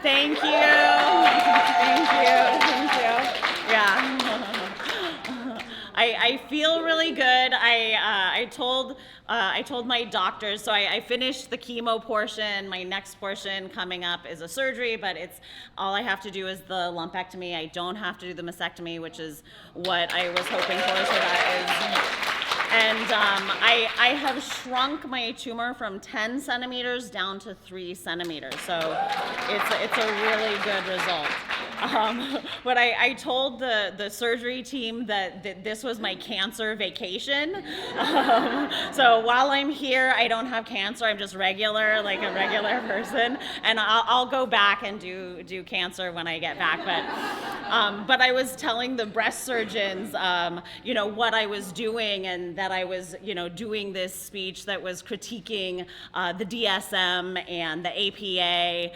Thank you. Thank you. Yeah. I feel really good. I told my doctors, so I finished the chemo portion. My next portion coming up is a surgery, but it's all I have to do is the lumpectomy. I don't have to do the mastectomy, which is what I was hoping for. So that is. And I have shrunk my tumor from 10 centimeters down to 3 centimeters. So it's a really good result. But I told the surgery team that this was my cancer vacation. So while I'm here, I don't have cancer. I'm just regular, like a regular person. And I'll go back and do cancer when I get back. But I was telling the breast surgeons, what I was doing, and that I was, doing this speech that was critiquing the DSM and the APA,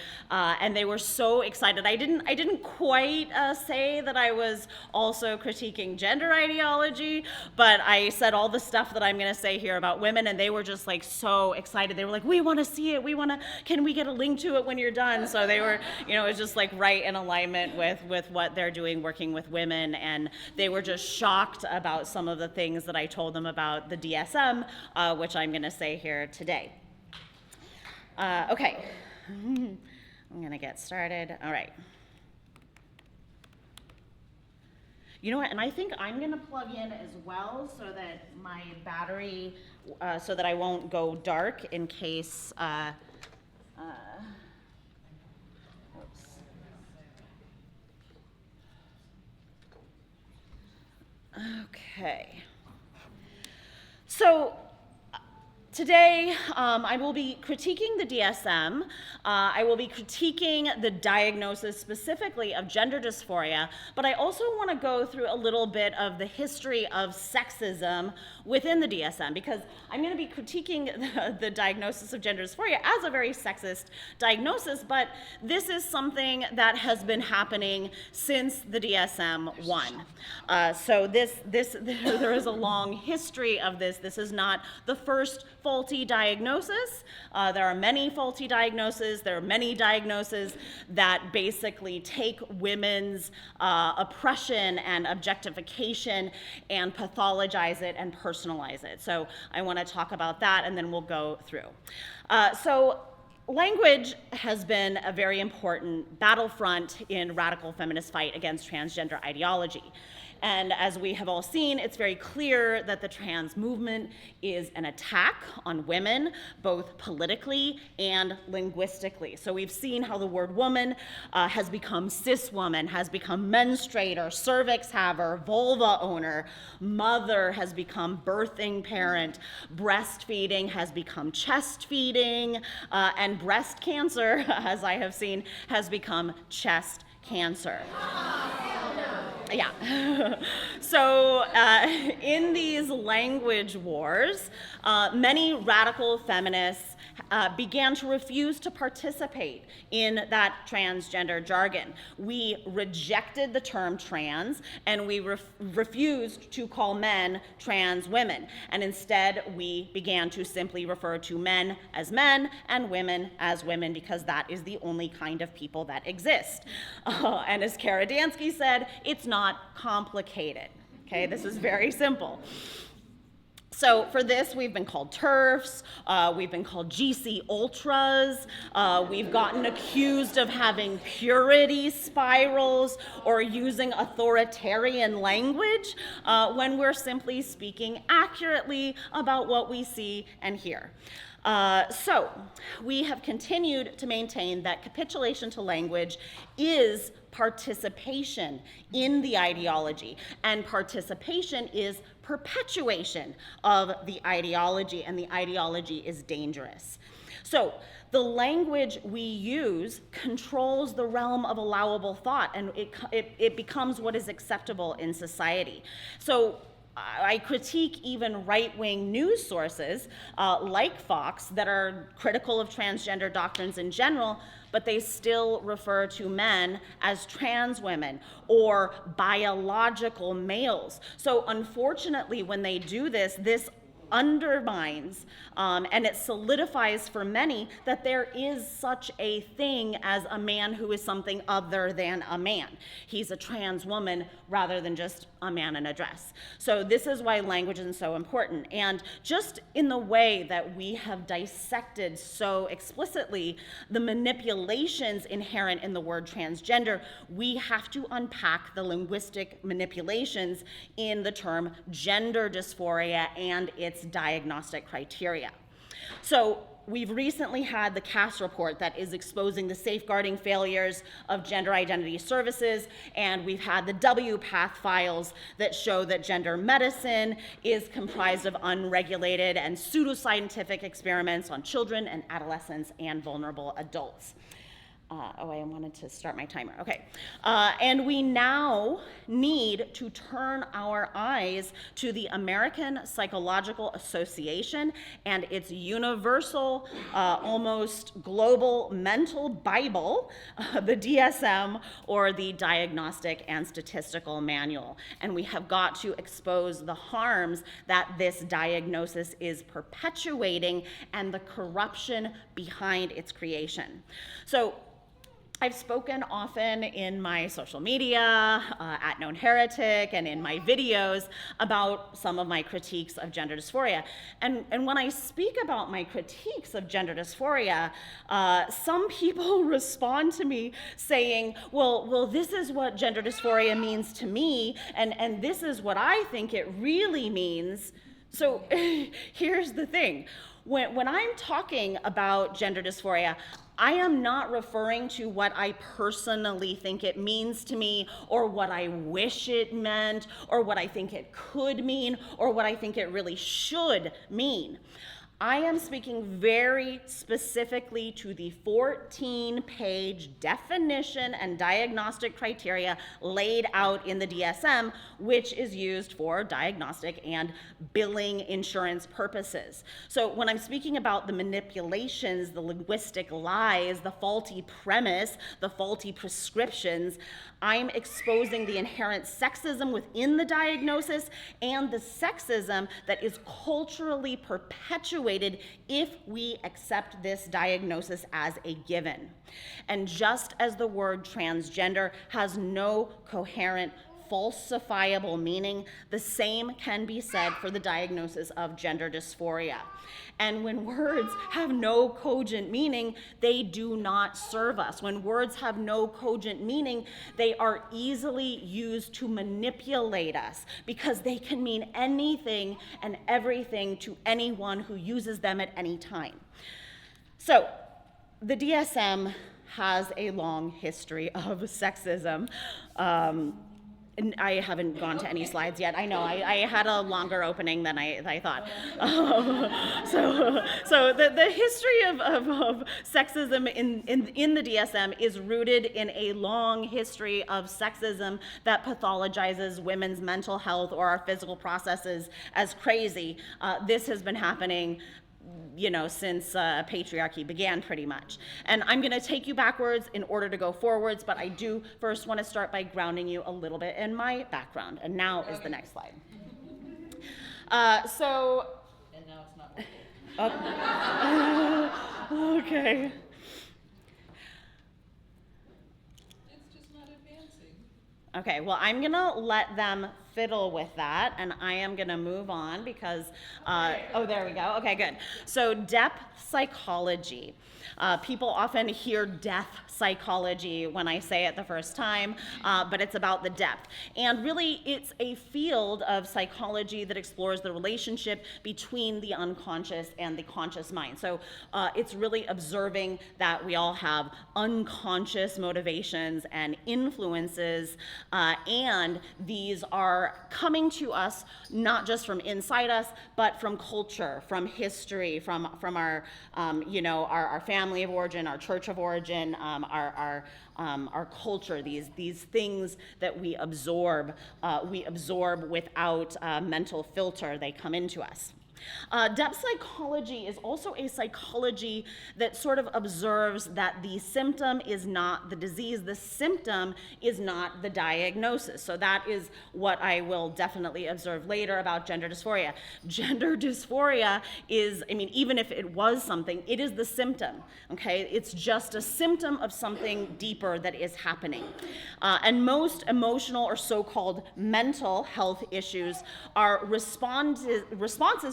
and they were so excited. I didn't quite say that I was also critiquing gender ideology, but I said all the stuff that I'm going to say here about women, and they were just like so excited. They were like, "We want to see it. Can we get a link to it when you're done?" So they were, it was just like right in alignment with what they're doing, working with women, and they were just shocked about some of the things that I told them about the DSM, which I'm going to say here today. Okay, I'm going to get started. All right. You know what, and I think I'm going to plug in as well so that my battery, so that I won't go dark in case, oops. Okay. So today, I will be critiquing the DSM. I will be critiquing the diagnosis specifically of gender dysphoria, but I also want to go through a little bit of the history of sexism within the DSM, because I'm going to be critiquing the diagnosis of gender dysphoria as a very sexist diagnosis, but this is something that has been happening since the DSM-1. So there is a long history of this. This is not the first faulty diagnosis. There are many faulty diagnoses. There are many diagnoses that basically take women's oppression and objectification and pathologize it and personalize it. So I want to talk about that, and then we'll go through. So language has been a very important battlefront in radical feminist fight against transgender ideology. And as we have all seen, it's very clear that the trans movement is an attack on women, both politically and linguistically. So we've seen how the word woman has become cis woman, has become menstruator, cervix haver, vulva owner, mother has become birthing parent, breastfeeding has become chest feeding, and breast cancer, as I have seen, has become chest cancer. Yeah. So in these language wars, many radical feminists began to refuse to participate in that transgender jargon. We rejected the term trans, and we refused to call men trans women. And instead, we began to simply refer to men as men and women as women, because that is the only kind of people that exist. And as Kara Dansky said, it's not complicated. Okay, this is very simple. So for this, we've been called TERFs, we've been called GC Ultras, we've gotten accused of having purity spirals or using authoritarian language when we're simply speaking accurately about what we see and hear. So we have continued to maintain that capitulation to language is participation in the ideology, and participation is perpetuation of the ideology, and the ideology is dangerous. So the language we use controls the realm of allowable thought, and it becomes what is acceptable in society. So I critique even right-wing news sources like Fox that are critical of transgender doctrines in general, but they still refer to men as trans women or biological males. So unfortunately, when they do this, this undermines and it solidifies for many that there is such a thing as a man who is something other than a man. He's a trans woman rather than just a man in a dress. So this is why language is so important. And just in the way that we have dissected so explicitly the manipulations inherent in the word transgender, we have to unpack the linguistic manipulations in the term gender dysphoria and its diagnostic criteria. So we've recently had the Cass report that is exposing the safeguarding failures of gender identity services, and we've had the WPATH files that show that gender medicine is comprised of unregulated and pseudoscientific experiments on children and adolescents and vulnerable adults. I wanted to start my timer. Okay. And we now need to turn our eyes to the American Psychological Association and its universal, almost global mental Bible, the DSM, or the Diagnostic and Statistical Manual. And we have got to expose the harms that this diagnosis is perpetuating and the corruption behind its creation. So I've spoken often in my social media, at Known Heretic, and in my videos about some of my critiques of gender dysphoria. And when I speak about my critiques of gender dysphoria, some people respond to me saying, well, this is what gender dysphoria means to me, and this is what I think it really means. So here's the thing. When I'm talking about gender dysphoria, I am not referring to what I personally think it means to me, or what I wish it meant, or what I think it could mean, or what I think it really should mean. I am speaking very specifically to the 14-page definition and diagnostic criteria laid out in the DSM, which is used for diagnostic and billing insurance purposes. So when I'm speaking about the manipulations, the linguistic lies, the faulty premise, the faulty prescriptions, I'm exposing the inherent sexism within the diagnosis and the sexism that is culturally perpetuated if we accept this diagnosis as a given. And just as the word transgender has no coherent falsifiable meaning, the same can be said for the diagnosis of gender dysphoria. And when words have no cogent meaning, they do not serve us. When words have no cogent meaning, they are easily used to manipulate us because they can mean anything and everything to anyone who uses them at any time. So the DSM has a long history of sexism. And I haven't gone to any slides yet. I know, I had a longer opening than I thought. So the history of sexism in the DSM is rooted in a long history of sexism that pathologizes women's mental health or our physical processes as crazy. This has been happening since patriarchy began, pretty much. And I'm going to take you backwards in order to go forwards, but I do first want to start by grounding you a little bit in my background. And now is the next slide. And now it's not working. Okay. It's just not advancing. Okay, well, I'm going to let them fiddle with that, and I am going to move on because, oh, there we go. Okay, good. So depth psychology. People often hear death psychology when I say it the first time, but it's about the depth. And really, it's a field of psychology that explores the relationship between the unconscious and the conscious mind. So it's really observing that we all have unconscious motivations and influences, and these are coming to us not just from inside us, but from culture, from history, from our our family of origin, our church of origin, our culture. These things that we absorb without mental filter. They come into us. Depth psychology is also a psychology that sort of observes that the symptom is not the disease, the symptom is not the diagnosis. So that is what I will definitely observe later about gender dysphoria. Gender dysphoria is, I mean, even if it was something, it is the symptom, okay? It's just a symptom of something deeper that is happening. And most emotional or so-called mental health issues are responses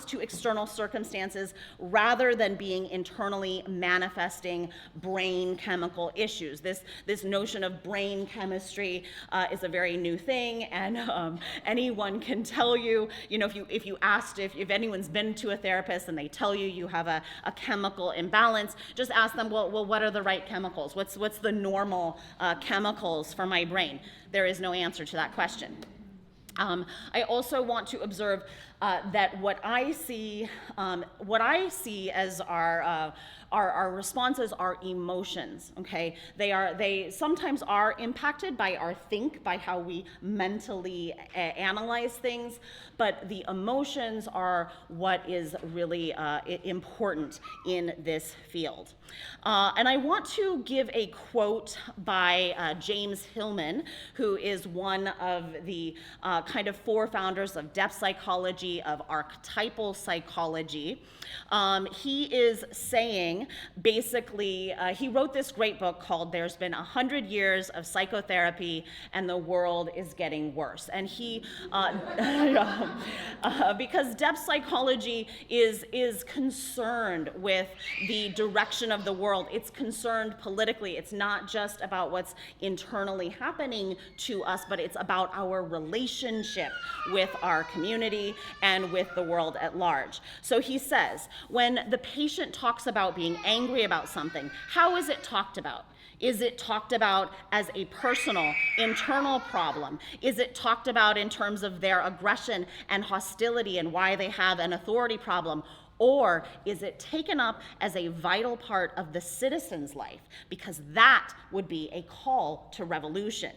to external circumstances rather than being internally manifesting brain chemical issues. This notion of brain chemistry is a very new thing, and anyone can tell you, if you asked if anyone's been to a therapist and they tell you you have a chemical imbalance, just ask them, well, what are the right chemicals? What's the normal chemicals for my brain? There is no answer to that question. I also want to observe that what I see as our responses are emotions. Okay, they sometimes are impacted by our by how we mentally analyze things, but the emotions are what is really important in this field. And I want to give a quote by James Hillman, who is one of the kind of four founders of depth psychology, of archetypal psychology. He is saying, basically, he wrote this great book called There's Been 100 Years of Psychotherapy and the World is Getting Worse. And he, because depth psychology is concerned with the direction of the world. It's concerned politically. It's not just about what's internally happening to us, but it's about our relationship with our community and with the world at large. So he says, when the patient talks about being angry about something, how is it talked about? Is it talked about as a personal, internal problem? Is it talked about in terms of their aggression and hostility and why they have an authority problem? Or is it taken up as a vital part of the citizen's life? Because that would be a call to revolution.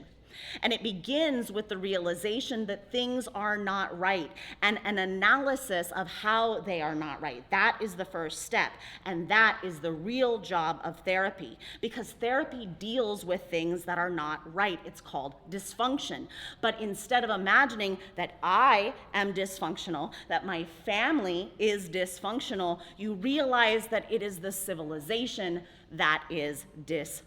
And it begins with the realization that things are not right and an analysis of how they are not right. That is the first step, and that is the real job of therapy, because therapy deals with things that are not right. It's called dysfunction. But instead of imagining that I am dysfunctional, that my family is dysfunctional, you realize that it is the civilization that is dysfunctional.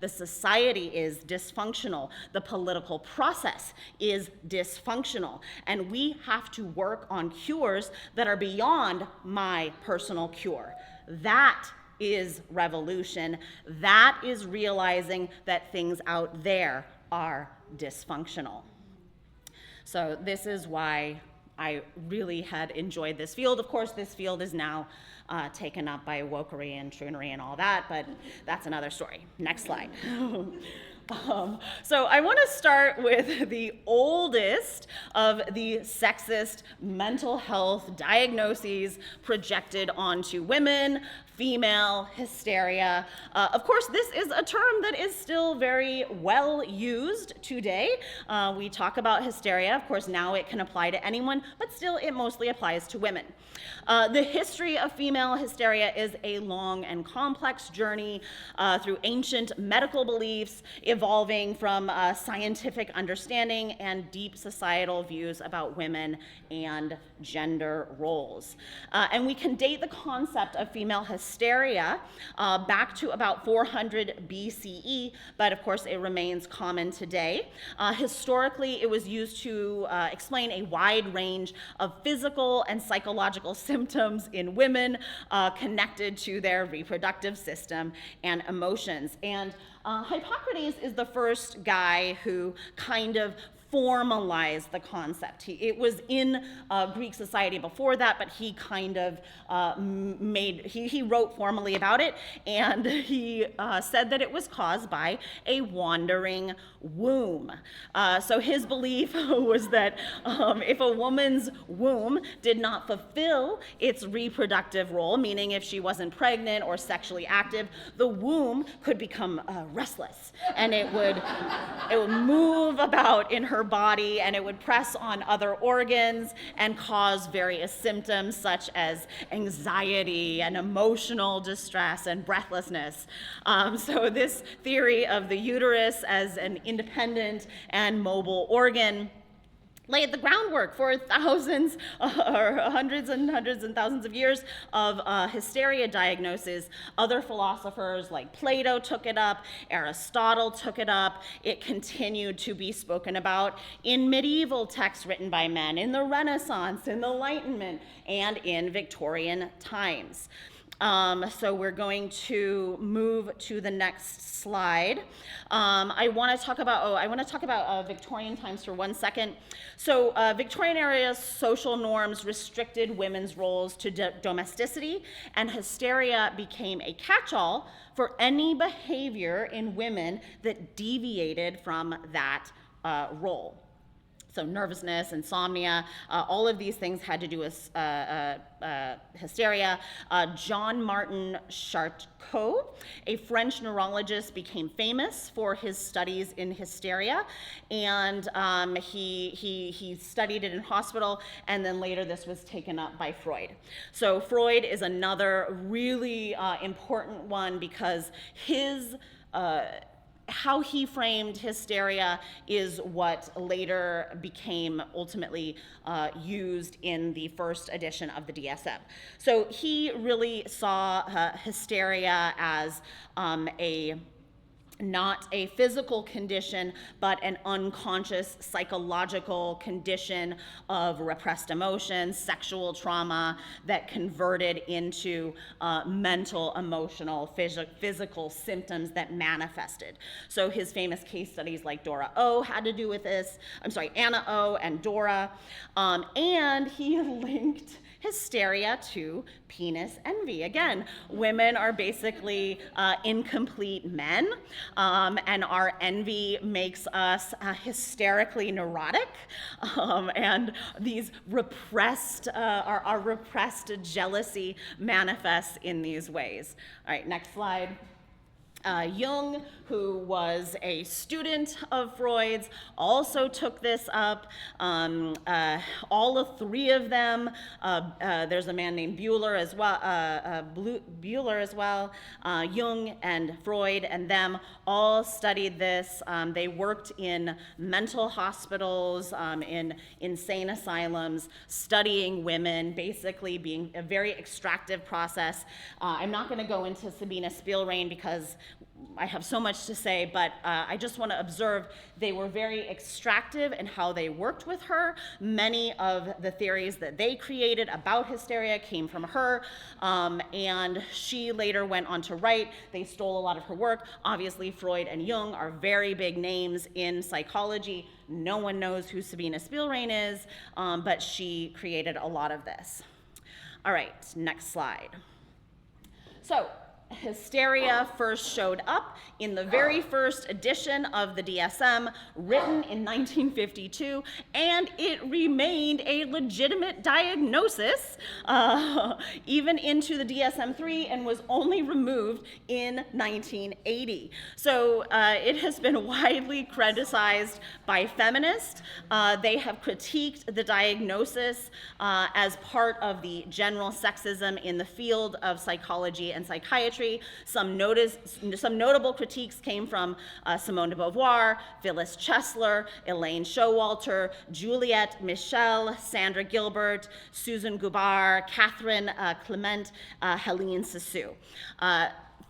The society is dysfunctional. The political process is dysfunctional. And we have to work on cures that are beyond my personal cure. That is revolution. That is realizing that things out there are dysfunctional. So this is why I really had enjoyed this field. Of course, this field is now taken up by wokery and troonery and all that, but that's another story. Next slide. So I want to start with the oldest of the sexist mental health diagnoses projected onto women, female hysteria. Of course, this is a term that is still very well used today. We talk about hysteria. Of course, now it can apply to anyone, but still it mostly applies to women. The history of female hysteria is a long and complex journey through ancient medical beliefs, evolving from scientific understanding and deep societal views about women and gender roles. And we can date the concept of female hysteria back to about 400 BCE, but of course it remains common today. Historically, it was used to explain a wide range of physical and psychological symptoms in women connected to their reproductive system and emotions. And Hippocrates is the first guy who kind of formalized the concept. It was in Greek society before that, but he kind of he wrote formally about it, and he said that it was caused by a wandering womb. So his belief was that if a woman's womb did not fulfill its reproductive role, meaning if she wasn't pregnant or sexually active, the womb could become restless, and it would move about in her her body, and it would press on other organs and cause various symptoms such as anxiety and emotional distress and breathlessness. So this theory of the uterus as an independent and mobile organ laid the groundwork for thousands or hundreds and thousands of years of hysteria diagnosis. Other philosophers like Plato took it up, Aristotle took it up. It continued to be spoken about in medieval texts written by men, in the Renaissance, in the Enlightenment, and in Victorian times. So we're going to move to the next slide. I want to talk about Victorian times for 1 second. So Victorian era social norms restricted women's roles to domesticity, and hysteria became a catch-all for any behavior in women that deviated from that role. So nervousness, insomnia, all of these things had to do with hysteria. John Martin Charcot, a French neurologist, became famous for his studies in hysteria, and he studied it in hospital, and then later this was taken up by Freud. So Freud is another really important one because his how he framed hysteria is what later became ultimately used in the first edition of the DSM. So he really saw hysteria as not a physical condition, but an unconscious psychological condition of repressed emotions, sexual trauma that converted into mental, emotional, physical symptoms that manifested. So his famous case studies like Dora O had to do with this. Anna O and Dora. And he linked hysteria to penis envy. Again, women are basically incomplete men, and our envy makes us hysterically neurotic, and these repressed, our repressed jealousy manifests in these ways. All right, next slide. Jung, who was a student of Freud's, also took this up. All of three of them, there's a man named Bueller as well, Jung and Freud and them all studied this. They worked in mental hospitals, in insane asylums, studying women, basically being a very extractive process. I'm not going to go into Sabina Spielrein because I have so much to say, but I just want to observe they were very extractive in how they worked with her. Many of the theories that they created about hysteria came from her, and she later went on to write. They stole a lot of her work. Obviously, Freud and Jung are very big names in psychology. No one knows who Sabina Spielrein is, but she created a lot of this. All right, next slide. So, hysteria first showed up in the very first edition of the DSM, written in 1952, and it remained a legitimate diagnosis even into the DSM-3 and was only removed in 1980. So it has been widely criticized by feminists. They have critiqued the diagnosis as part of the general sexism in the field of psychology and psychiatry. Some notable critiques came from Simone de Beauvoir, Phyllis Chesler, Elaine Showalter, Juliette Michel, Sandra Gilbert, Susan Gubar, Catherine Clement, Helene Sissou.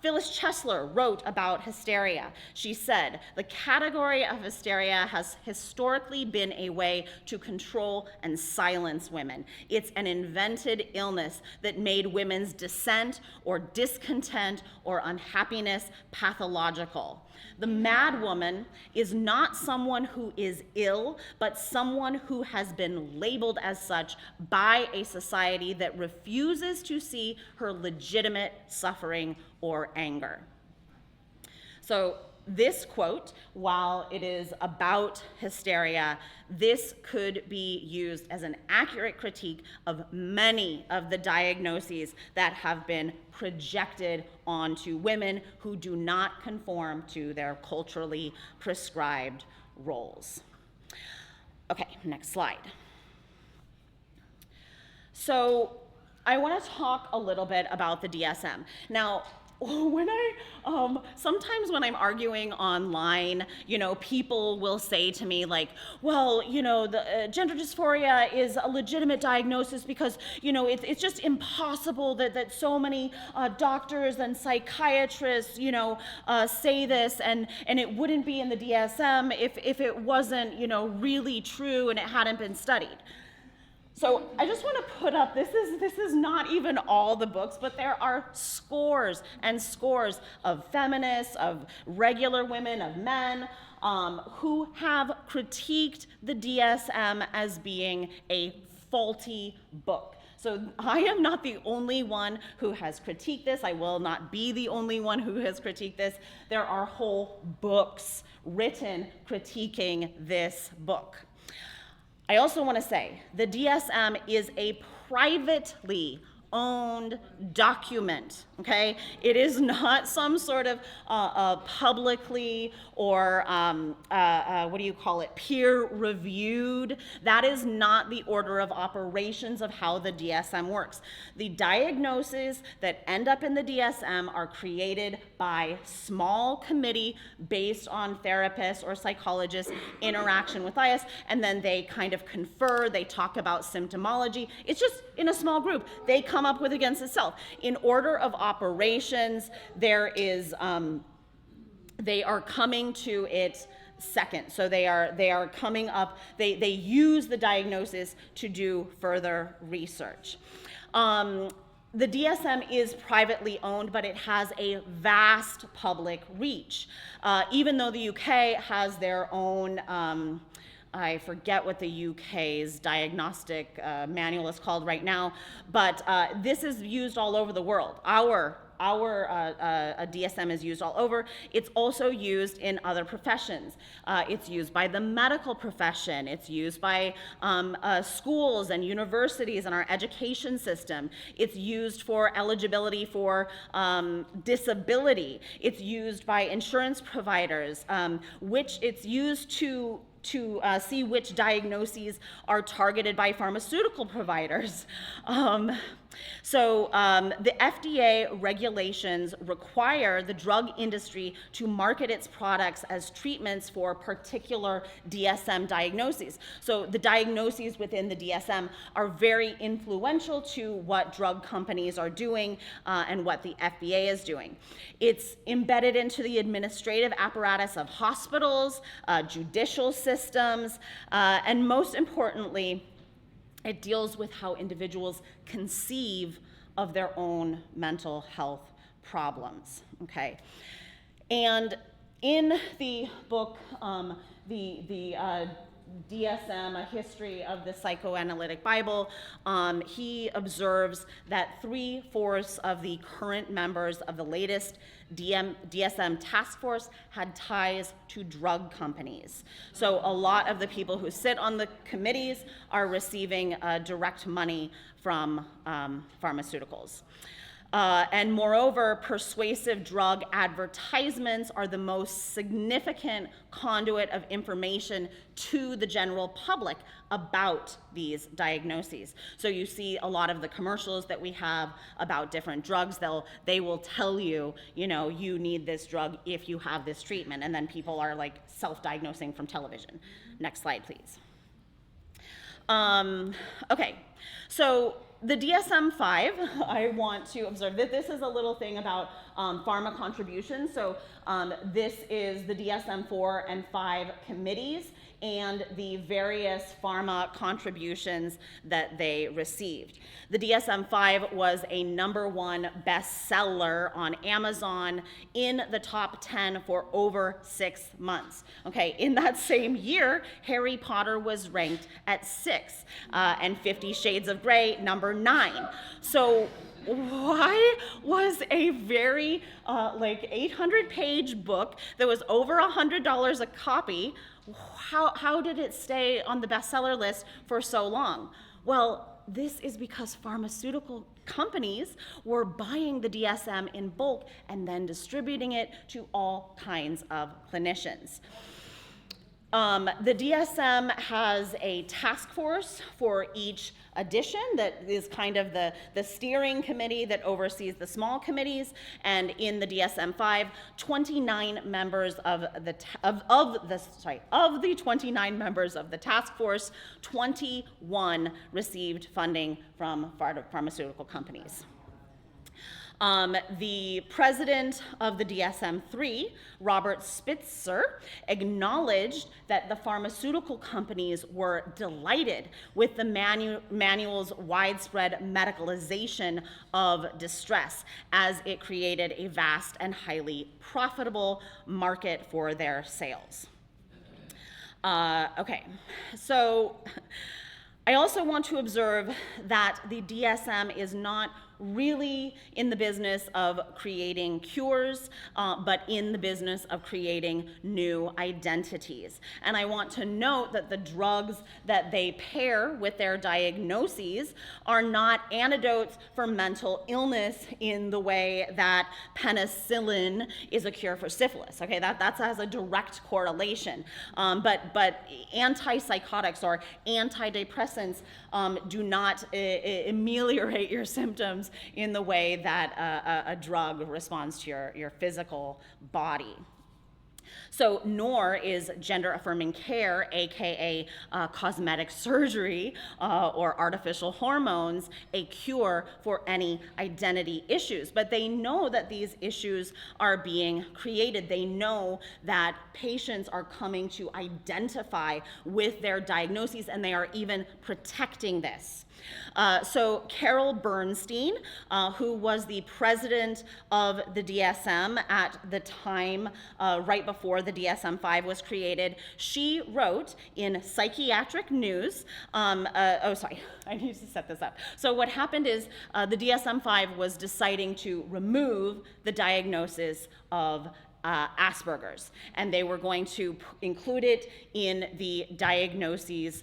Phyllis Chesler wrote about hysteria. She said, "The category of hysteria has historically been a way to control and silence women. It's an invented illness that made women's dissent or discontent or unhappiness pathological. The mad woman is not someone who is ill, but someone who has been labeled as such by a society that refuses to see her legitimate suffering or anger." So this quote, while it is about hysteria, this could be used as an accurate critique of many of the diagnoses that have been projected onto women who do not conform to their culturally prescribed roles. Okay, next slide. So I want to talk a little bit about the DSM. Now, sometimes when I'm arguing online, people will say to me like, well, the gender dysphoria is a legitimate diagnosis because, it's just impossible that so many doctors and psychiatrists, say this, and it wouldn't be in the DSM if it wasn't, really true and it hadn't been studied. So I just want to put up, this is not even all the books, but there are scores and scores of feminists, of regular women, of men, who have critiqued the DSM as being a faulty book. So I am not the only one who has critiqued this. I will not be the only one who has critiqued this. There are whole books written critiquing this book. I also want to say the DSM is a privately owned document, okay? It is not some sort of publicly or peer-reviewed. That is not the order of operations of how the DSM works. The diagnoses that end up in the DSM are created by small committee based on therapists or psychologists' interaction with IS, and then they kind of confer, they talk about symptomology. It's just in a small group. They come up with against itself. In order of operations, there is, they are coming to it second. So they are coming up, they use the diagnosis to do further research. The DSM is privately owned, but it has a vast public reach. Even though the UK has their own, I forget what the UK's diagnostic manual is called right now, but this is used all over the world. Our DSM is used all over. It's also used in other professions. It's used by the medical profession. It's used by schools and universities and our education system. It's used for eligibility for disability. It's used by insurance providers, which it's used to see which diagnoses are targeted by pharmaceutical providers. The FDA regulations require the drug industry to market its products as treatments for particular DSM diagnoses. So the diagnoses within the DSM are very influential to what drug companies are doing and what the FDA is doing. It's embedded into the administrative apparatus of hospitals, judicial systems, and most importantly, it deals with how individuals conceive of their own mental health problems, okay? And in the book, the DSM, A History of the Psychoanalytic Bible, he observes that 3/4 of the current members of the latest DSM task force had ties to drug companies. So a lot of the people who sit on the committees are receiving direct money from pharmaceuticals. And moreover, persuasive drug advertisements are the most significant conduit of information to the general public about these diagnoses. So you see a lot of the commercials that we have about different drugs, they will tell you, you need this drug if you have this treatment, and then people are like self-diagnosing from television. Next slide, please. Okay, so the DSM-5, I want to observe that this is a little thing about pharma contributions. So this is the DSM-4 and 5 committees and the various pharma contributions that they received. The DSM-5 was a #1 bestseller on Amazon in the top 10 for over 6 months. Okay, in that same year, Harry Potter was ranked at 6, and 50 Shades of Grey, #9. So why was a very 800-page book that was over $100 a copy, how did it stay on the bestseller list for so long? Well, this is because pharmaceutical companies were buying the DSM in bulk and then distributing it to all kinds of clinicians. The DSM has a task force for each edition that is kind of the steering committee that oversees the small committees. And in the DSM-5, 29 members of the 29 members of the task force, 21 received funding from pharmaceutical companies. The president of the DSM-3, Robert Spitzer, acknowledged that the pharmaceutical companies were delighted with the manual's widespread medicalization of distress, as it created a vast and highly profitable market for their sales. Okay, so I also want to observe that the DSM is not really in the business of creating cures, but in the business of creating new identities. And I want to note that the drugs that they pair with their diagnoses are not antidotes for mental illness in the way that penicillin is a cure for syphilis. Okay, that has a direct correlation. But antipsychotics or antidepressants do not ameliorate your symptoms in the way that a drug responds to your physical body. So NOR is gender-affirming care, aka cosmetic surgery or artificial hormones, a cure for any identity issues. But they know that these issues are being created. They know that patients are coming to identify with their diagnoses, and they are even protecting this. So Carol Bernstein, who was the president of the DSM at the time right before the DSM-5 was created, she wrote in Psychiatric News, I need to set this up. So what happened is the DSM-5 was deciding to remove the diagnosis of Asperger's, and they were going to include it in the diagnoses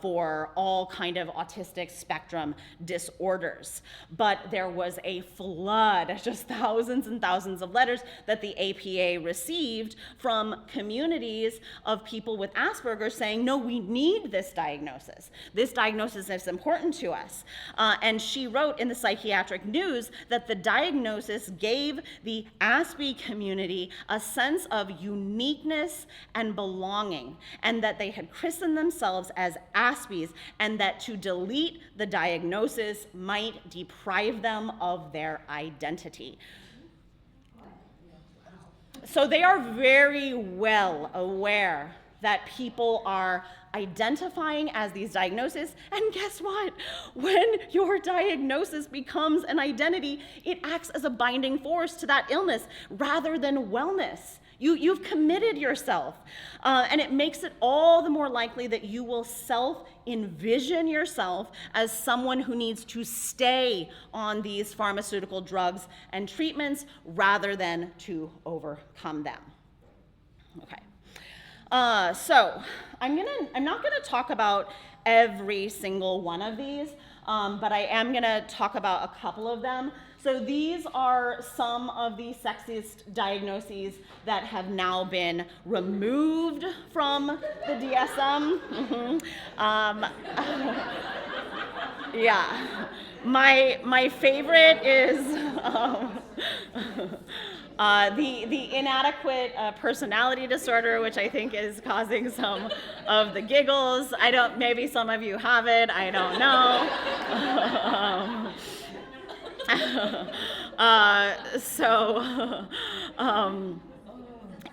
for all kind of autistic spectrum disorders. But there was a flood, just thousands and thousands of letters that the APA received from communities of people with Asperger's saying, no, we need this diagnosis. This diagnosis is important to us. And she wrote in the Psychiatric News that the diagnosis gave the Aspie community a sense of uniqueness and belonging, and that they had christened themselves as Aspies, and that to delete the diagnosis might deprive them of their identity. So they are very well aware that people are identifying as these diagnoses, and guess what? When your diagnosis becomes an identity, it acts as a binding force to that illness rather than wellness. You've committed yourself, and it makes it all the more likely that you will self-envision yourself as someone who needs to stay on these pharmaceutical drugs and treatments rather than to overcome them. Okay. So I'm not gonna talk about every single one of these, but I am gonna talk about a couple of them. So these are some of the sexist diagnoses that have now been removed from the DSM. Yeah, my favorite is the inadequate personality disorder, which I think is causing some of the giggles. Maybe some of you have it, I don't know.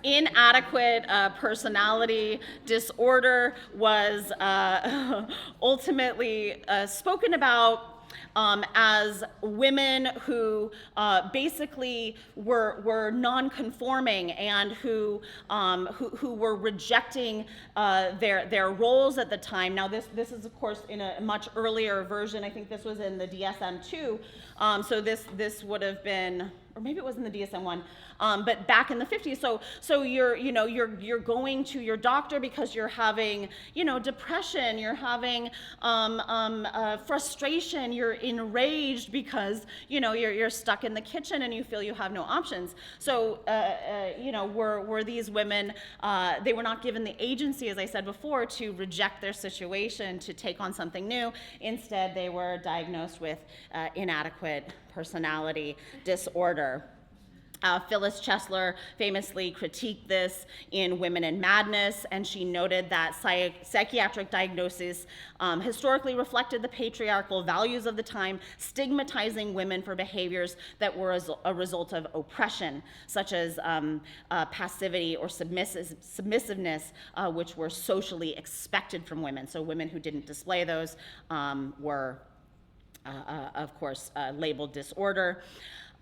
Inadequate personality disorder was ultimately spoken about as women who basically were non-conforming and who were rejecting their roles at the time. Now this is of course in a much earlier version. I think this was in the DSM-2. So this would have been or maybe it was in the DSM-1, but back in the 50s. So you're going to your doctor because you're having, depression, you're having frustration, you're enraged because, you're stuck in the kitchen and you feel you have no options. So, were these women, they were not given the agency, as I said before, to reject their situation, to take on something new. Instead, they were diagnosed with inadequate personality disorder. Phyllis Chesler famously critiqued this in Women in Madness, and she noted that psychiatric diagnoses historically reflected the patriarchal values of the time, stigmatizing women for behaviors that were a result of oppression, such as passivity or submissiveness, which were socially expected from women. So women who didn't display those were, of course, labeled disorder.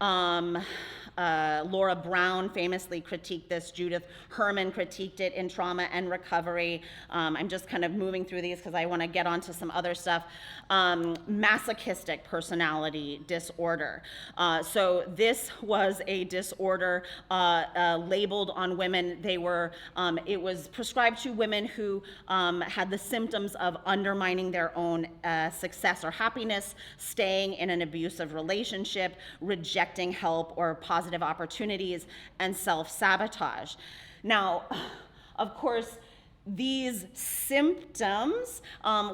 Laura Brown famously critiqued this. Judith Herman critiqued it in Trauma and Recovery. I'm just kind of moving through these because I want to get onto some other stuff. Masochistic personality disorder. So this was a disorder labeled on women. It was prescribed to women who had the symptoms of undermining their own success or happiness, staying in an abusive relationship, rejecting help or positive opportunities, and self-sabotage. Now, of course, these symptoms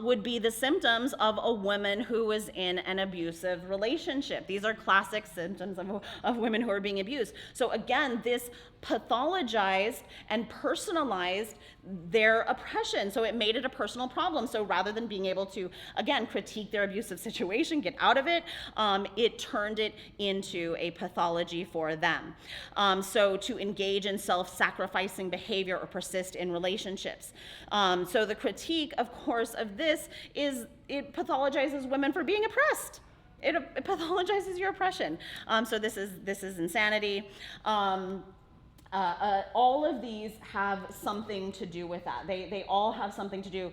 would be the symptoms of a woman who is in an abusive relationship. These are classic symptoms of women who are being abused. So again, this pathologized and personalized their oppression. So it made it a personal problem. So rather than being able to, again, critique their abusive situation, get out of it, it turned it into a pathology for them. So to engage in self-sacrificing behavior or persist in relationships. So the critique, of course, of this is it pathologizes women for being oppressed. It pathologizes your oppression. So this is insanity. All of these have something to do with that. They all have something to do.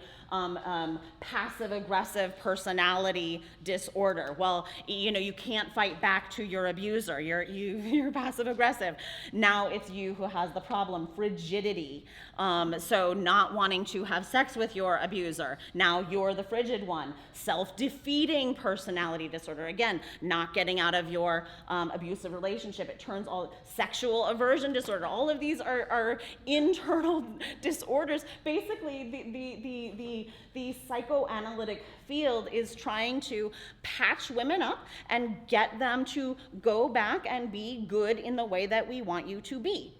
Passive-aggressive personality disorder. Well, you can't fight back to your abuser. You're passive-aggressive. Now it's you who has the problem. Frigidity. So not wanting to have sex with your abuser. Now you're the frigid one. Self-defeating personality disorder. Again, not getting out of your abusive relationship. It turns all sexual aversion disorder. All of these are internal disorders. Basically, the psychoanalytic field is trying to patch women up and get them to go back and be good in the way that we want you to be.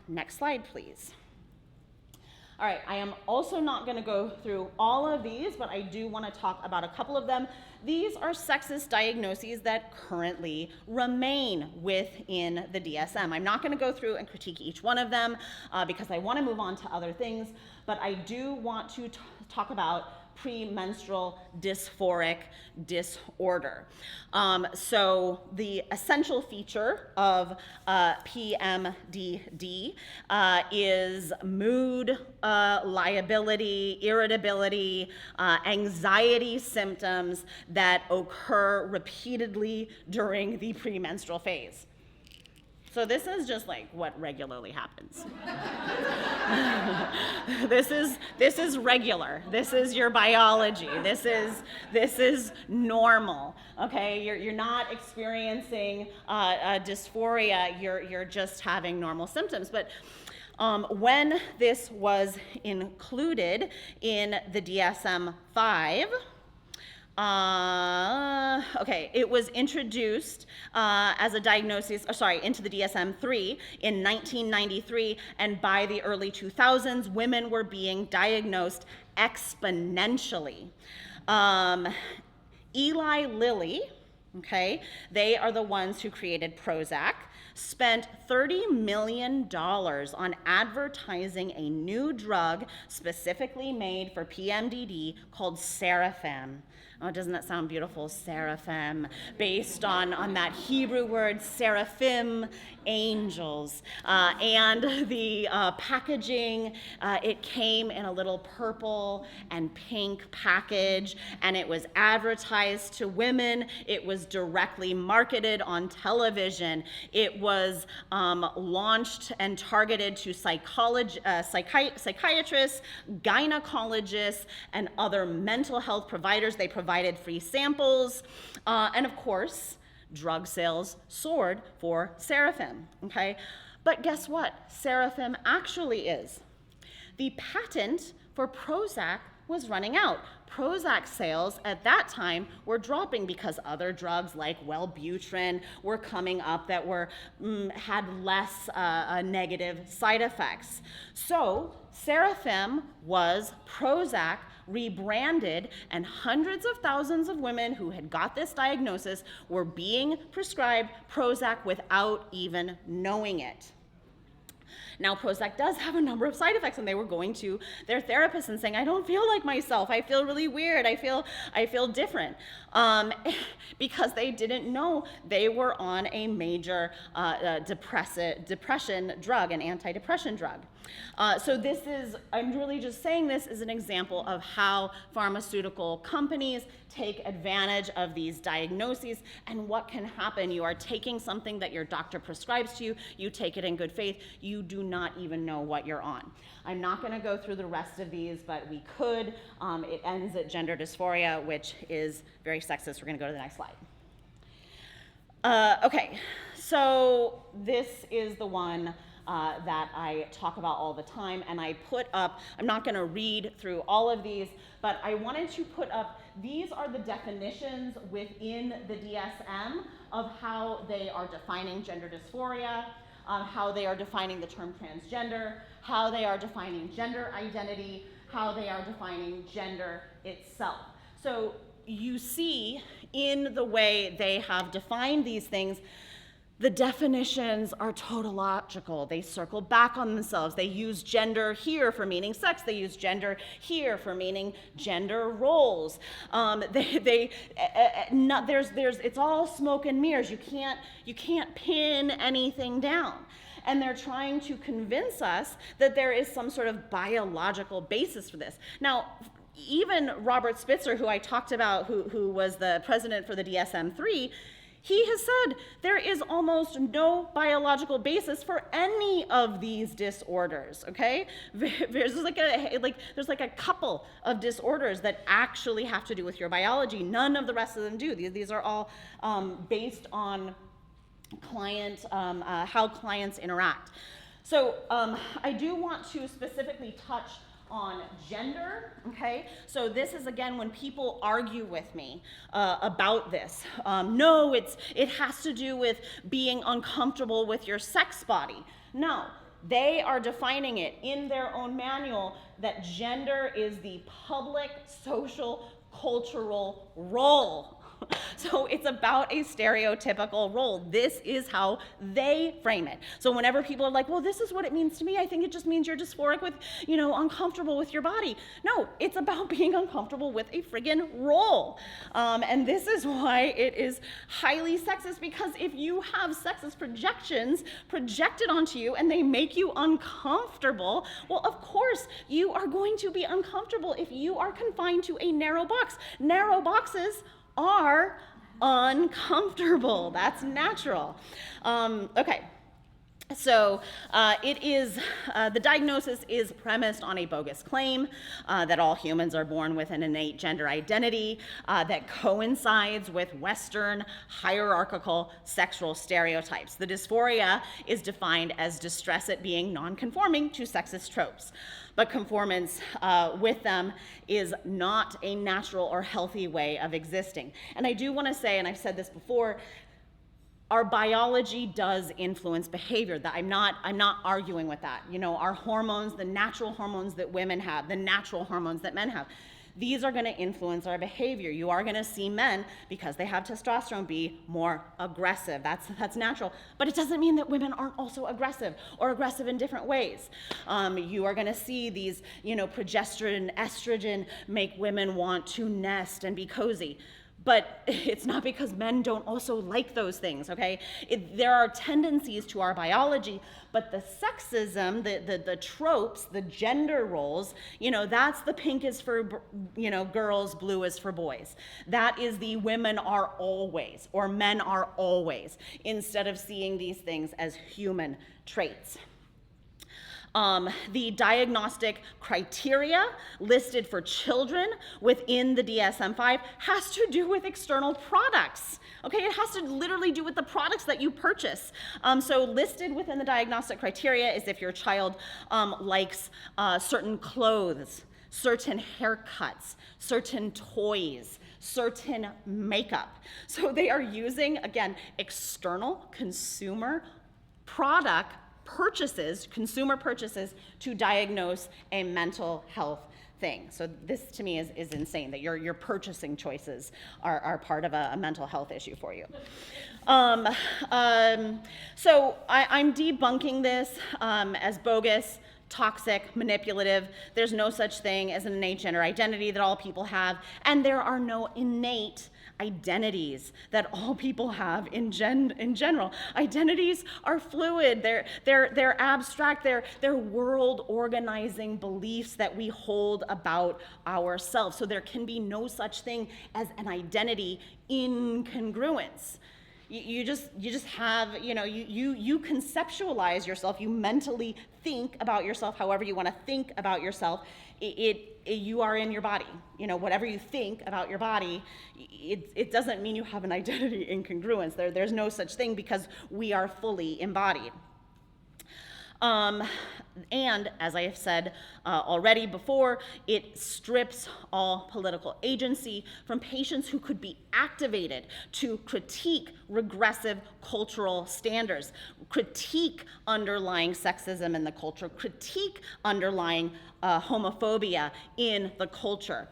Next slide, please. All right, I am also not going to go through all of these, but I do want to talk about a couple of them. These are sexist diagnoses that currently remain within the DSM. I'm not going to go through and critique each one of them because I want to move on to other things, but I do want to talk about premenstrual dysphoric disorder. So the essential feature of PMDD is mood, liability, irritability, anxiety symptoms that occur repeatedly during the premenstrual phase. So this is just like what regularly happens. This is regular. This is your biology. This is normal. Okay, you're not experiencing dysphoria. You're just having normal symptoms. But when this was included in the DSM-5. It was introduced as a diagnosis, into the DSM-3 in 1993, and by the early 2000s, women were being diagnosed exponentially. Eli Lilly, they are the ones who created Prozac, spent $30 million on advertising a new drug specifically made for PMDD called Seraphim. Oh, doesn't that sound beautiful? Seraphim, based on that Hebrew word seraphim, angels. And the packaging, it came in a little purple and pink package, and it was advertised to women. It was directly marketed on television. It was launched and targeted to psychiatrists, gynecologists, and other mental health providers. They provided free samples. And of course, drug sales soared for Seraphim, okay? But guess what Seraphim actually is? The patent for Prozac was running out. Prozac sales at that time were dropping because other drugs like Wellbutrin were coming up that had less negative side effects. So Seraphim was Prozac rebranded, and hundreds of thousands of women who had got this diagnosis were being prescribed Prozac without even knowing it. Now, Prozac does have a number of side effects, and they were going to their therapist and saying, I don't feel like myself. I feel really weird. I feel different. Because they didn't know they were on a major depression drug, an antidepressant drug. So this is, I'm really just saying this is an example of how pharmaceutical companies take advantage of these diagnoses and what can happen. You are taking something that your doctor prescribes to you, you take it in good faith, you do not even know what you're on. I'm not going to go through the rest of these, but we could. It ends at gender dysphoria, which is very sexist. We're going to go to the next slide. Okay, so this is the one that I talk about all the time, and I put up, I'm not going to read through all of these, but I wanted to put up, these are the definitions within the DSM of how they are defining gender dysphoria, how they are defining the term transgender, how they are defining gender identity, how they are defining gender itself. So you see in the way they have defined these things, the definitions are tautological. They circle back on themselves. They use gender here for meaning sex. They use gender here for meaning gender roles. It's all smoke and mirrors. You can't pin anything down. And they're trying to convince us that there is some sort of biological basis for this. Now, even Robert Spitzer, who I talked about, who was the president for the DSM-5, he has said there is almost no biological basis for any of these disorders, okay? There's like a couple of disorders that actually have to do with your biology. None of the rest of them do. These are all based on how clients interact. So I do want to specifically touch on gender, okay? So this is, again, when people argue with me about this. No, it has to do with being uncomfortable with your sex body. No, they are defining it in their own manual that gender is the public, social, cultural role. So it's about a stereotypical role. This is how they frame it. So whenever people are like, well, this is what it means to me, I think it just means you're dysphoric with, uncomfortable with your body. No, it's about being uncomfortable with a friggin' role. And this is why it is highly sexist, because if you have sexist projections projected onto you and they make you uncomfortable, well, of course, you are going to be uncomfortable if you are confined to a narrow box. Narrow boxes are uncomfortable. That's natural. Okay. So the diagnosis is premised on a bogus claim that all humans are born with an innate gender identity that coincides with Western hierarchical sexual stereotypes. The dysphoria is defined as distress at being non-conforming to sexist tropes. But conformance with them is not a natural or healthy way of existing. And I do want to say, and I've said this before, our biology does influence behavior. I'm not arguing with that. Our hormones, the natural hormones that women have, the natural hormones that men have, these are going to influence our behavior. You are going to see men, because they have testosterone, be more aggressive. That's natural. But it doesn't mean that women aren't also aggressive, or aggressive in different ways. You are going to see these, progesterone, estrogen make women want to nest and be cozy. But it's not because men don't also like those things, okay? There are tendencies to our biology, but the sexism, the tropes, the gender roles, that's the pink is for, girls, blue is for boys. That is the women are always, or men are always, instead of seeing these things as human traits. The diagnostic criteria listed for children within the DSM-5 has to do with external products. Okay, it has to literally do with the products that you purchase. So listed within the diagnostic criteria is if your child likes certain clothes, certain haircuts, certain toys, certain makeup. So they are using, again, external consumer product purchases, consumer purchases, to diagnose a mental health thing. So this to me is insane, that your purchasing choices are part of a mental health issue for you. So I'm debunking this as bogus, toxic, manipulative. There's no such thing as an innate gender identity that all people have, and there are no innate identities that all people have in general. Identities are fluid. They're abstract. They're world organizing beliefs that we hold about ourselves. So there can be no such thing as an identity incongruence. You just have, you conceptualize yourself, you mentally think about yourself however you want to think about yourself. You are in your body. Whatever you think about your body, it doesn't mean you have an identity incongruence. There's no such thing, because we are fully embodied. And as I have said already before, it strips all political agency from patients who could be activated to critique regressive cultural standards, critique underlying sexism in the culture, critique underlying homophobia in the culture.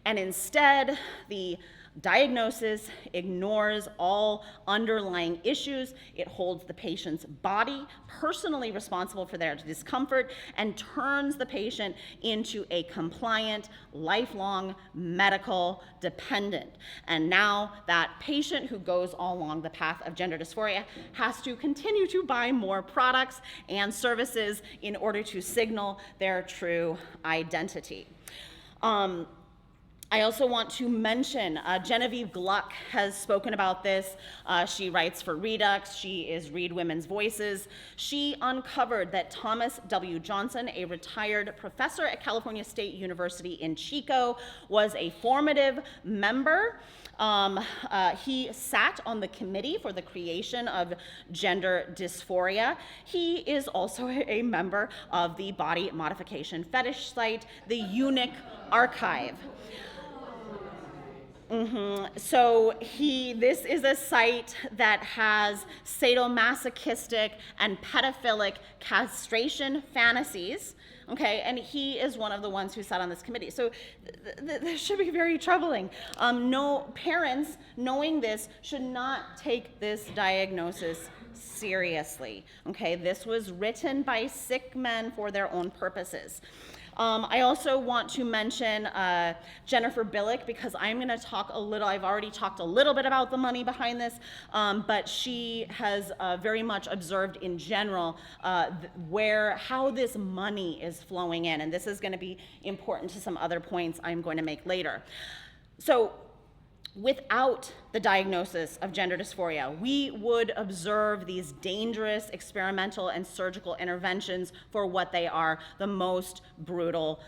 And instead, the diagnosis ignores all underlying issues. It holds the patient's body personally responsible for their discomfort and turns the patient into a compliant, lifelong medical dependent. And now that patient who goes along the path of gender dysphoria has to continue to buy more products and services in order to signal their true identity. I also want to mention Genevieve Gluck has spoken about this. She writes for Redux. She is Read Women's Voices. She uncovered that Thomas W. Johnson, a retired professor at California State University in Chico, was a formative member. He sat on the committee for the creation of gender dysphoria. He is also a member of the body modification fetish site, the Eunuch Archive. So this is a site that has sadomasochistic and pedophilic castration fantasies, okay, and he is one of the ones who sat on this committee. So this should be very troubling. No parents, knowing this, should not take this diagnosis seriously, okay? This was written by sick men for their own purposes. I also want to mention Jennifer Billick, because I'm going to talk a little, I've already talked a little bit about the money behind this, but she has very much observed in general how this money is flowing in, and this is going to be important to some other points I'm going to make later. So without the diagnosis of gender dysphoria, we would observe these dangerous experimental and surgical interventions for what they are, the most brutal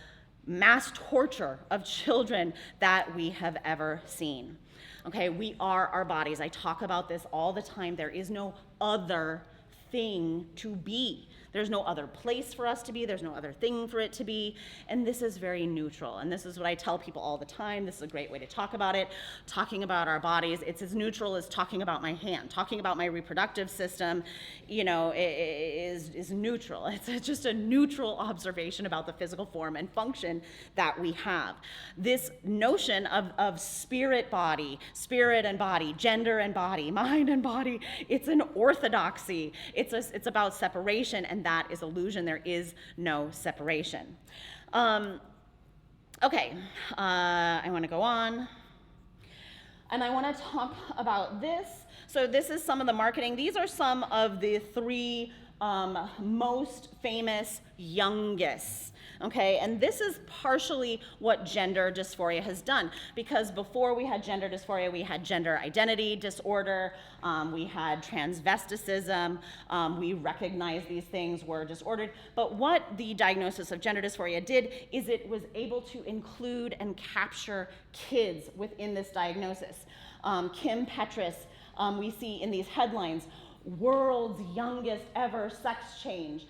mass torture of children that we have ever seen. Okay, we are our bodies. I talk about this all the time. There is no other thing to be. There's no other place for us to be. There's no other thing for it to be. And this is very neutral. And this is what I tell people all the time. This is a great way to talk about it. Talking about our bodies, it's as neutral as talking about my hand. Talking about my reproductive system, is neutral. It's just a neutral observation about the physical form and function that we have. This notion of spirit and body, gender and body, mind and body, it's an orthodoxy. It's about separation, and that is illusion. There is no separation. I want to go on. And I want to talk about this. So this is some of the marketing. These are some of the 3 most famous youngest. Okay, and this is partially what gender dysphoria has done, because before we had gender dysphoria, we had gender identity disorder, we had transvesticism, we recognized these things were disordered, but what the diagnosis of gender dysphoria did is it was able to include and capture kids within this diagnosis. Kim Petras, we see in these headlines, world's youngest ever sex change.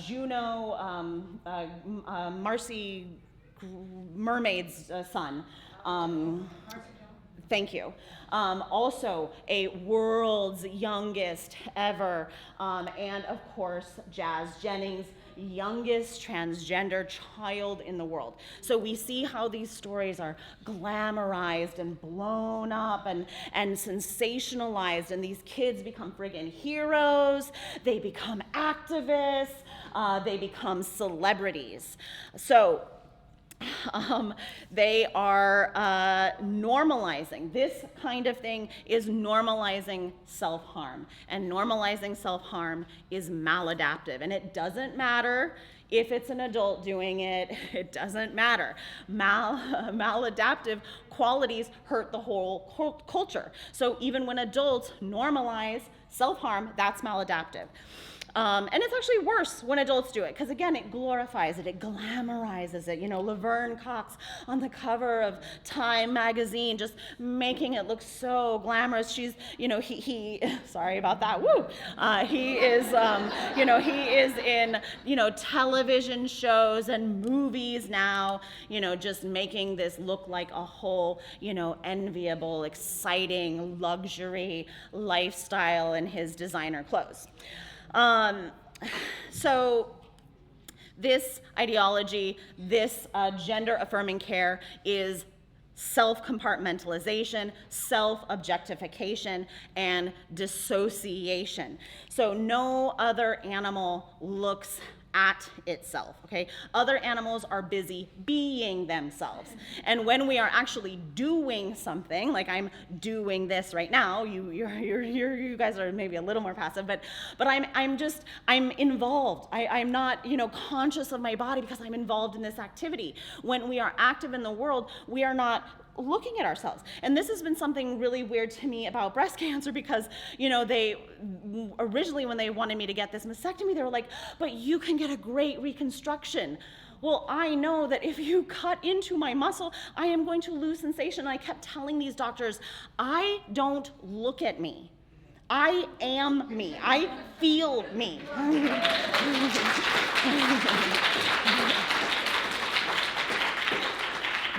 Juno, Marcy Mermaid's son. Thank you. Also a world's youngest ever. And of course, Jazz Jennings, youngest transgender child in the world. So we see how these stories are glamorized and blown up and sensationalized, and these kids become friggin' heroes, they become activists, they become celebrities. So they are normalizing. This kind of thing is normalizing self-harm. And normalizing self-harm is maladaptive. And it doesn't matter if it's an adult doing it. It doesn't matter. Maladaptive qualities hurt the whole culture. So even when adults normalize self-harm, that's maladaptive. And it's actually worse when adults do it, because again, it glorifies it, it glamorizes it. Laverne Cox on the cover of Time magazine, just making it look so glamorous. She's, he sorry about that, woo. He is, he is in, television shows and movies now, just making this look like a whole, enviable, exciting luxury lifestyle in his designer clothes. So this ideology, this gender-affirming care is self-compartmentalization, self-objectification, and dissociation. So no other animal looks at itself, okay? Other animals are busy being themselves. And when we are actually doing something, like I'm doing this right now, you guys are maybe a little more passive, but I'm involved. I'm not, conscious of my body because I'm involved in this activity. When we are active in the world, we are not looking at ourselves. And this has been something really weird to me about breast cancer, because they originally, when they wanted me to get this mastectomy, they were like, but you can get a great reconstruction. Well, I know that if you cut into my muscle, I am going to lose sensation. And I kept telling these doctors, I don't look at me. I am me. I feel me.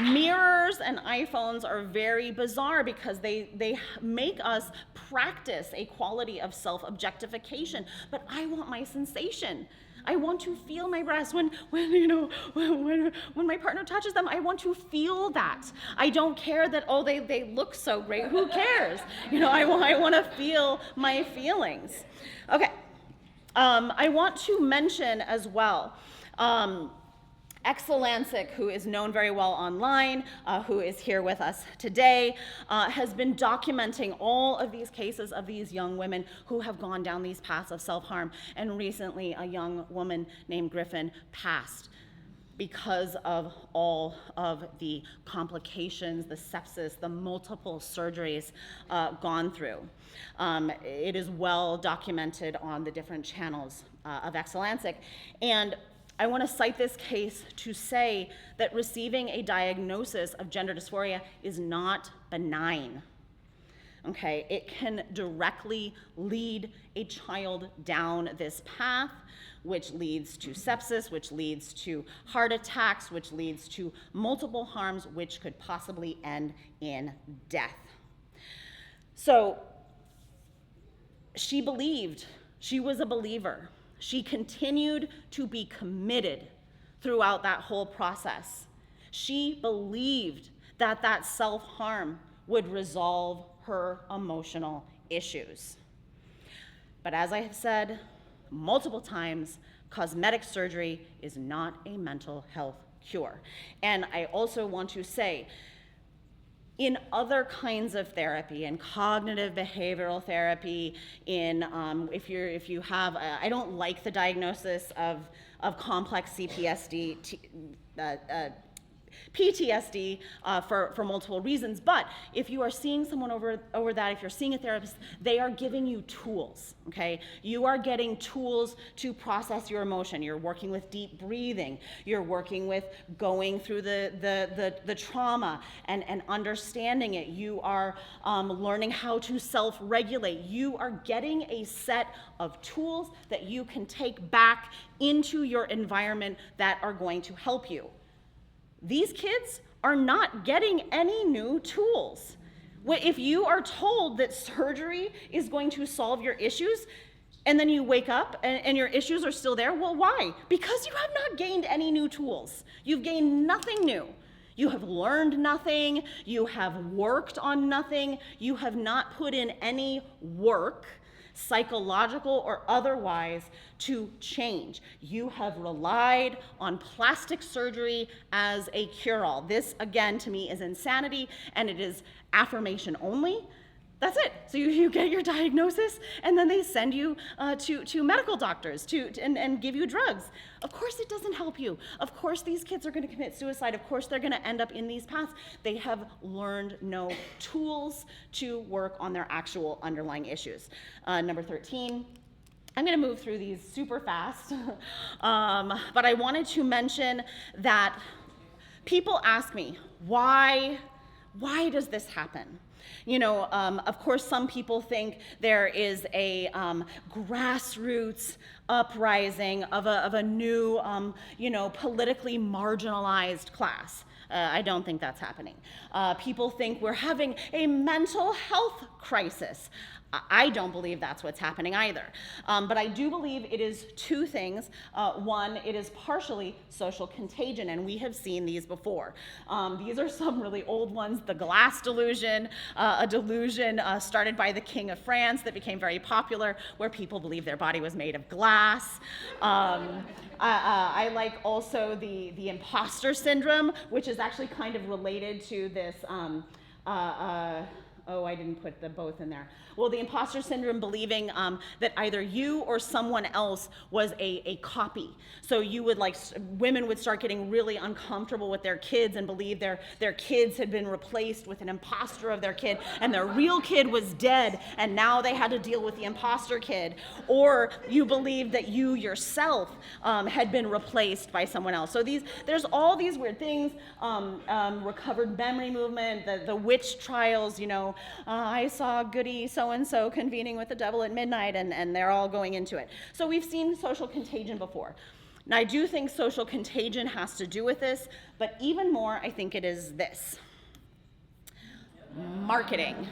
Mirrors and iPhones are very bizarre because they make us practice a quality of self-objectification, but I want my sensation. I want to feel my breasts. When my partner touches them, I want to feel that. I don't care that, oh, they look so great. Who cares? I want to feel my feelings. Okay. I want to mention as well, Exelancic, who is known very well online, who is here with us today, has been documenting all of these cases of these young women who have gone down these paths of self-harm. And recently, a young woman named Griffin passed because of all of the complications, the sepsis, the multiple surgeries gone through. It is well documented on the different channels of Exelancic. And I want to cite this case to say that receiving a diagnosis of gender dysphoria is not benign. Okay, it can directly lead a child down this path, which leads to sepsis, which leads to heart attacks, which leads to multiple harms, which could possibly end in death. So she believed, she was a believer. She continued to be committed throughout that whole process. She believed that that self-harm would resolve her emotional issues. But as I have said multiple times, cosmetic surgery is not a mental health cure. And I also want to say, in other kinds of therapy, in cognitive behavioral therapy, in if you have, I don't like the diagnosis of complex PTSD for multiple reasons, but if you are seeing someone over that, if you're seeing a therapist, they are giving you tools, okay? You are getting tools to process your emotion. You're working with deep breathing. You're working with going through the trauma and understanding it. You are learning how to self-regulate. You are getting a set of tools that you can take back into your environment that are going to help you. These kids are not getting any new tools. If you are told that surgery is going to solve your issues, and then you wake up and your issues are still there, well, why? Because you have not gained any new tools. You've gained nothing new. You have learned nothing. You have worked on nothing. You have not put in any work, psychological or otherwise, to change. You have relied on plastic surgery as a cure-all. This, again, to me is insanity, and it is affirmation only. That's it. So you get your diagnosis, and then they send you to medical doctors and give you drugs. Of course it doesn't help you. Of course these kids are going to commit suicide. Of course they're going to end up in these paths. They have learned no tools to work on their actual underlying issues. Number 13. I'm going to move through these super fast, but I wanted to mention that people ask me, why does this happen? You know, of course, some people think there is a grassroots uprising of a new, politically marginalized class. I don't think that's happening. People think we're having a mental health crisis. I don't believe that's what's happening either. But I do believe it is two things. One, it is partially social contagion, and we have seen these before. These are some really old ones. The glass delusion, a delusion started by the King of France that became very popular, where people believed their body was made of glass. I like also the imposter syndrome, which is actually kind of related to this, I didn't put the both in there. Well, the imposter syndrome, believing that either you or someone else was a copy. So you would women would start getting really uncomfortable with their kids and believe their kids had been replaced with an imposter of their kid, and their real kid was dead, and now they had to deal with the imposter kid. Or you believed that you yourself had been replaced by someone else. So there's all these weird things. Recovered memory movement, the witch trials, I saw Goody so-and-so convening with the devil at midnight, and they're all going into it. So we've seen social contagion before. Now, I do think social contagion has to do with this, but even more, I think it is this. Marketing.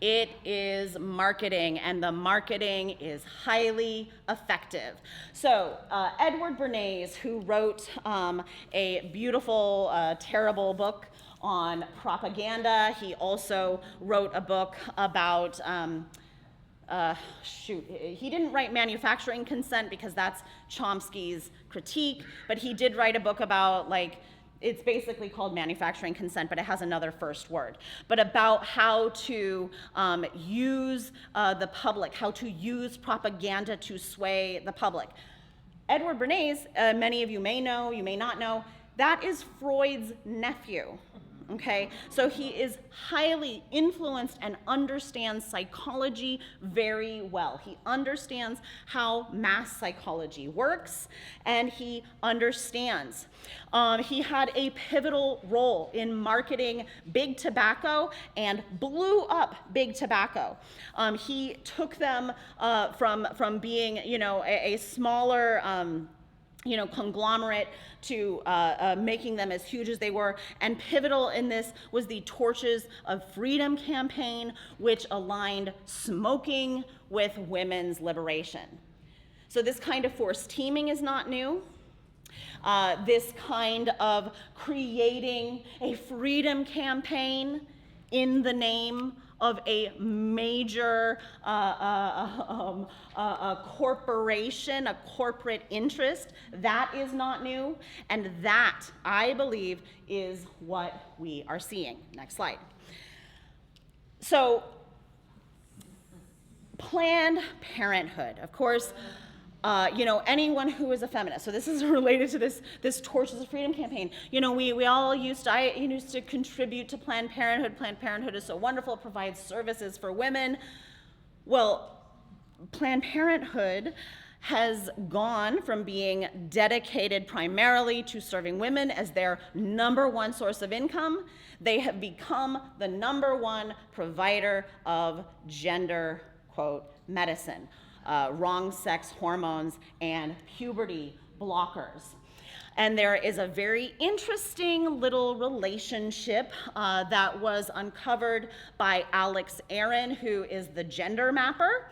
It is marketing, and the marketing is highly effective. So Edward Bernays, who wrote a beautiful, terrible book on propaganda. He also wrote a book about, he didn't write Manufacturing Consent because that's Chomsky's critique, but he did write a book about, it's basically called Manufacturing Consent, but it has another first word, but about how to use the public, how to use propaganda to sway the public. Edward Bernays, many of you may know, you may not know, that is Freud's nephew. Okay, so he is highly influenced and understands psychology very well. He understands how mass psychology works, and he understands. He had a pivotal role in marketing big tobacco and blew up big tobacco. He took them from being, a smaller conglomerate to making them as huge as they were. And pivotal in this was the Torches of Freedom campaign, which aligned smoking with women's liberation. So this kind of forced teaming is not new. This kind of creating a freedom campaign in the name of a major corporation, a corporate interest, that is not new, and that, I believe, is what we are seeing. Next slide. So, Planned Parenthood, of course, anyone who is a feminist. So this is related to this Torches of Freedom campaign. I used to contribute to Planned Parenthood. Planned Parenthood is so wonderful, it provides services for women. Well, Planned Parenthood has gone from being dedicated primarily to serving women as their number one source of income. They have become the number one provider of gender, quote, medicine. Wrong sex hormones and puberty blockers. And there is a very interesting little relationship that was uncovered by Alex Aaron, who is the gender mapper.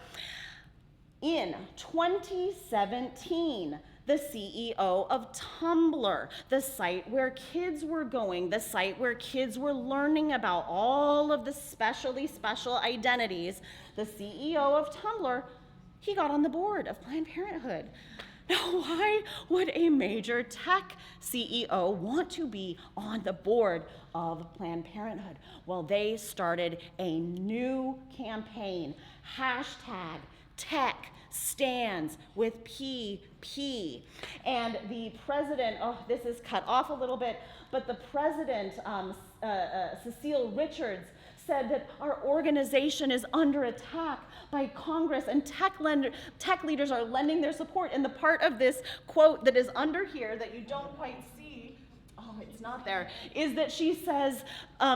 In 2017, the CEO of Tumblr, the site where kids were going, the site where kids were learning about all of the special identities, the CEO of Tumblr, he got on the board of Planned Parenthood. Now, why would a major tech CEO want to be on the board of Planned Parenthood? Well, they started a new campaign, #TechStands with PP. And the president, this is cut off a little bit, but the president, Cecile Richards, said that our organization is under attack by Congress, and tech leaders are lending their support. And the part of this quote that is under here that you don't quite see, it's not there, is that she says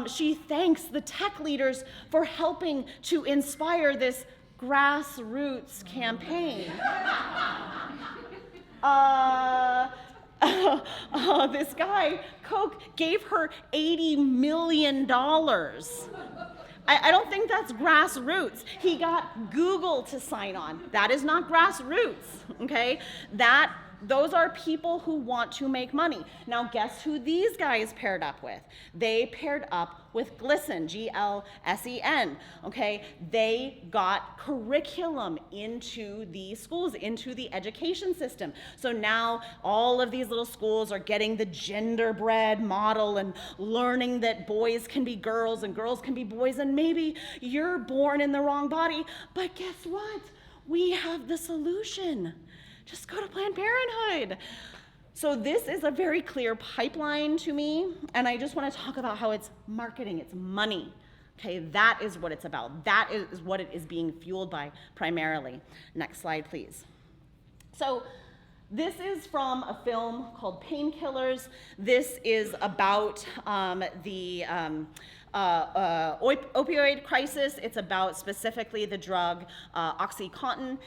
she thanks the tech leaders for helping to inspire this grassroots campaign. This guy, Koch, gave her $80 million. I don't think that's grassroots. He got Google to sign on. That is not grassroots, okay? Those are people who want to make money. Now, guess who these guys paired up with? They paired up with GLSEN, G-L-S-E-N, okay? They got curriculum into the schools, into the education system. So now all of these little schools are getting the genderbread model and learning that boys can be girls and girls can be boys, and maybe you're born in the wrong body, but guess what? We have the solution. Just go to Planned Parenthood. So this is a very clear pipeline to me, and I just want to talk about how it's marketing, it's money. Okay, that is what it's about. That is what it is being fueled by primarily. Next slide, please. So this is from a film called Painkillers. This is about the opioid crisis. It's about specifically the drug OxyContin.